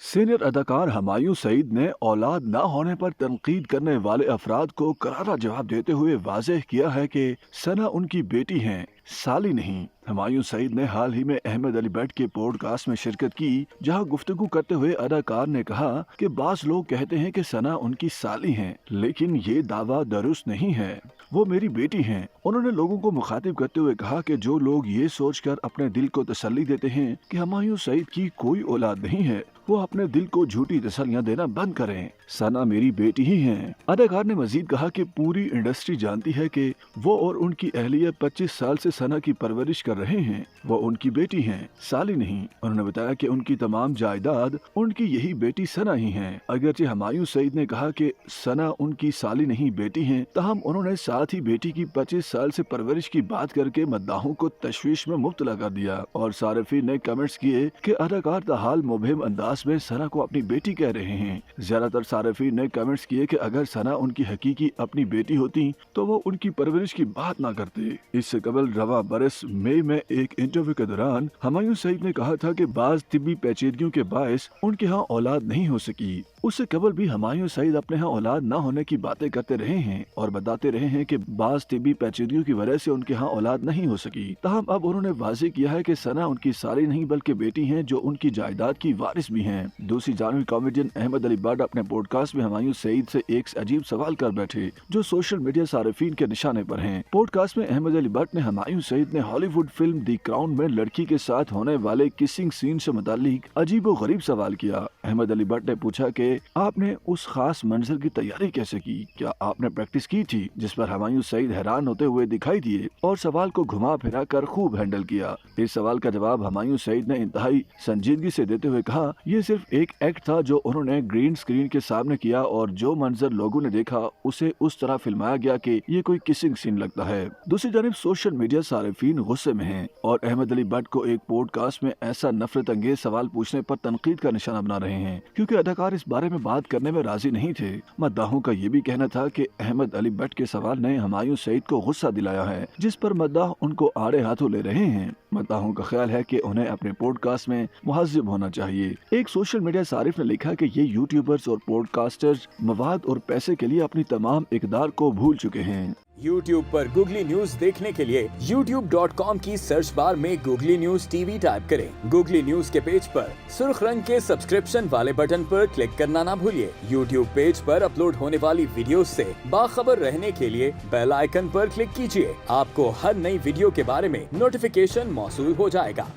Senior अदाकार हुमायूं सईद ने औलाद न होने पर तनकीद करने वाले अफराद को करारा जवाब देते हुए वाज़ेह किया है कि सना उनकी बेटी हैं, साली नहीं। हुमायूं सईद ने हाल ही में अहमद अली भट्ट के पॉडकास्ट में शिरकत की, जहां गुफ्तगू करते हुए अदाकार ने कहा कि बास लोग कहते हैं कि सना उनकी साली हैं, लेकिन ये दावा दुरुस्त नहीं है, वो मेरी बेटी हैं। उन्होंने लोगों को मुखातिब करते हुए कहा कि जो लोग ये सोचकर अपने दिल को तसल्ली देते हैं कि हुमायूं सईद की कोई औलाद नहीं है, वो अपने दिल को झूठी तसल्लियां देना बंद करें। सना मेरी बेटी ही हैं। अदाकार ने मजीद कहा कि पूरी इंडस्ट्री जानती है कि वो और उनकी अहलिया 25 साल से सना की परवरिश कर रहे हैं, वो उनकी बेटी हैं, साली नहीं। उन्होंने बताया कि उनकी तमाम जायदाद उनकी यही बेटी सना ही है। अगरचे हुमायूं सईद ने कहा कि सना उनकी साली नहीं बेटी है, तहम उन्होंने साथ ही बेटी की 25 साल से परवरिश की बात करके मद्दाहों को तशवीश में मुब्तला कर दिया और सारिफीन ने कमेंट्स किए कि अदाकार ताहाल मुबहिम अंदाज में सना को अपनी बेटी कह रहे हैं। ज्यादातर सारिफीन ने कमेंट्स किए कि अगर सना उनकी हकीकी अपनी बेटी होती तो वो उनकी परवरिश की बात ना करते। इससे कबल रवा बरस मई में एक इंटरव्यू के दौरान हुमायूं सईद ने कहा था कि बाज तिब्बी पेचीदगियों के बायस उनके यहाँ औलाद नहीं हो सकी। उससे कबल भी हुमायूं सईद अपने यहाँ औलाद न होने की बातें करते रहे हैं और बताते रहे हैं कि बाज तिब्बी पेचीदगियों की वजह से उनके यहाँ औलाद नहीं हो सकी। ताहम अब उन्होंने वाज़ेह किया है कि सना उनकी साली नहीं बल्कि बेटी हैं, जो उनकी जायदाद की वारिस भी हैं। दूसरी जानब कॉमेडियन अहमद अली भट्ट अपने पॉडकास्ट में हुमायूं सईद से एक अजीब सवाल कर बैठे जो सोशल मीडिया सारिफीन के निशाने पर हैं। पॉडकास्ट में अहमद अली भट्ट ने हुमायूं सईद ने हॉलीवुड फिल्म दी क्राउन में लड़की के साथ होने वाले किसिंग सीन से मुतालिक अजीब व गरीब सवाल किया। अहमद अली भट्ट ने पूछा कि आपने उस खास मंजर की तैयारी कैसे की, क्या आपने प्रैक्टिस की थी? जिस पर हुमायूं सईद हैरान होते हुए दिखाई दिए और सवाल को घुमा फिरा कर खूब हैंडल किया। इस सवाल का जवाब हुमायूं सईद ने इंतहाई संजीदगी से देते हुए कहा, ये सिर्फ एक एक्ट था जो उन्होंने ग्रीन स्क्रीन के सामने किया और जो मंजर लोगों ने देखा उसे उस तरह फिल्माया गया कि ये कोई किसिंग सीन लगता है। दूसरी जानिब सोशल मीडिया सारिफीन गुस्से में हैं और अहमद अली भट्ट को एक पॉडकास्ट में ऐसा नफरत अंगेज सवाल पूछने पर तनकीद का निशाना बना रहे हैं, क्योंकि अदाकार इस बारे में बात करने में राजी नहीं थे। मद्दाहों का ये भी कहना था कि अहमद अली भट्ट के सवाल ने हुमायूं सईद को गुस्सा दिलाया है, जिस पर मद्दाह उनको आड़े हाथों ले रहे हैं। मद्दाहों का ख्याल है कि उन्हें अपने पॉडकास्ट में मुहज़्ज़ब होना चाहिए। एक सोशल मीडिया सारिफ ने लिखा कि ये यूट्यूबर्स और पॉडकास्टर्स मवाद और पैसे के लिए अपनी तमाम इक़दार को भूल चुके हैं। YouTube पर गूगली न्यूज देखने के लिए youtube.com की सर्च बार में गूगली न्यूज टीवी टाइप करें। गूगली न्यूज के पेज पर सुर्ख रंग के सब्सक्रिप्शन वाले बटन पर क्लिक करना ना भूलिए। YouTube पेज पर अपलोड होने वाली वीडियोस से बाखबर रहने के लिए बेल आइकन पर क्लिक कीजिए। आपको हर नई वीडियो के बारे में नोटिफिकेशन मौसूल हो जाएगा।